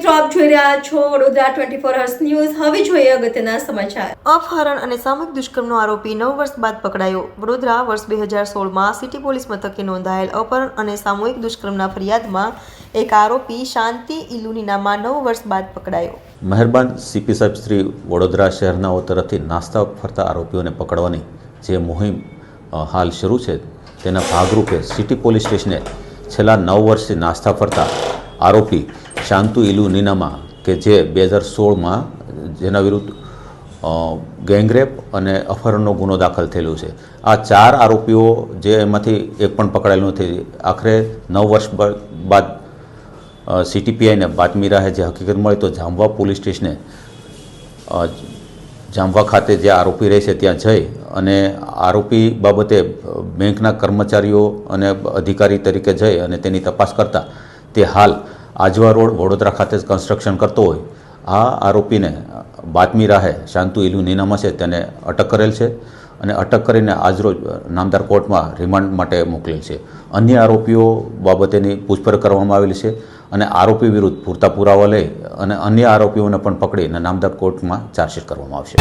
મિત્રો આપ જોઈ રહ્યા છો વડોદરા 24 હર્સ ન્યૂઝ। હવે જોઈએ અગત્યના સમાચાર। અપહરણ અને સામૂહિક દુષ્કર્મનો આરોપી 9 વર્ષ બાદ પકડાયો। વડોદરા વર્ષ 2016માં સિટી પોલીસ મથકે નોંધાયેલ અપહરણ અને સામૂહિક દુષ્કર્મના ફરિયાદમાં એક આરોપી શાંતિ ઇલુનીનામાં 9 વર્ષ બાદ પકડાયો। મહેરબાન સીપી સાહેબ શ્રી વડોદરા શહેરનાઓ તરફથી નાસ્તા ફરતા આરોપીઓને પકડવાની જે મુહિમ હાલ શરૂ છે તેના ભાગરૂપે સિટી પોલીસ સ્ટેશને છેલ્લા 9 વર્ષથી નાસ્તા ફરતા આરોપી શાંતુ ઇલુનીનામાં કે જે 2016માં જેના વિરુદ્ધ ગેંગરેપ અને અપહરણનો ગુનો દાખલ થયેલો છે। આ 4 આરોપીઓ જે એમાંથી એક પણ પકડાયેલું નથી। આખરે 9 વર્ષ બાદ સીટીપીઆઈને બાતમી રાહે જે હકીકત મળી તો જામવા પોલીસ સ્ટેશને જામવા ખાતે જે આરોપી રહે છે ત્યાં જઈ અને આરોપી બાબતે બેંકના કર્મચારીઓ અને અધિકારી તરીકે જઈ અને તેની તપાસ કરતા તે હાલ આજવા રોડ વડોદરા ખાતે કન્સ્ટ્રક્શન કરતો હોય આ આરોપીને બાતમી રાહે શાંતુ ઇલુનીનામાં છે તેને અટક કરેલ છે અને અટક કરીને આજરોજ નામદાર કોર્ટમાં રિમાન્ડ માટે મોકલેલ છે। અન્ય આરોપીઓ બાબતેની પૂછપરછ કરવામાં આવેલી છે અને આરોપી વિરુદ્ધ પૂરતા પુરાવા લઈ અને અન્ય આરોપીઓને પણ પકડીને નામદાર કોર્ટમાં ચાર્જશીટ કરવામાં આવશે।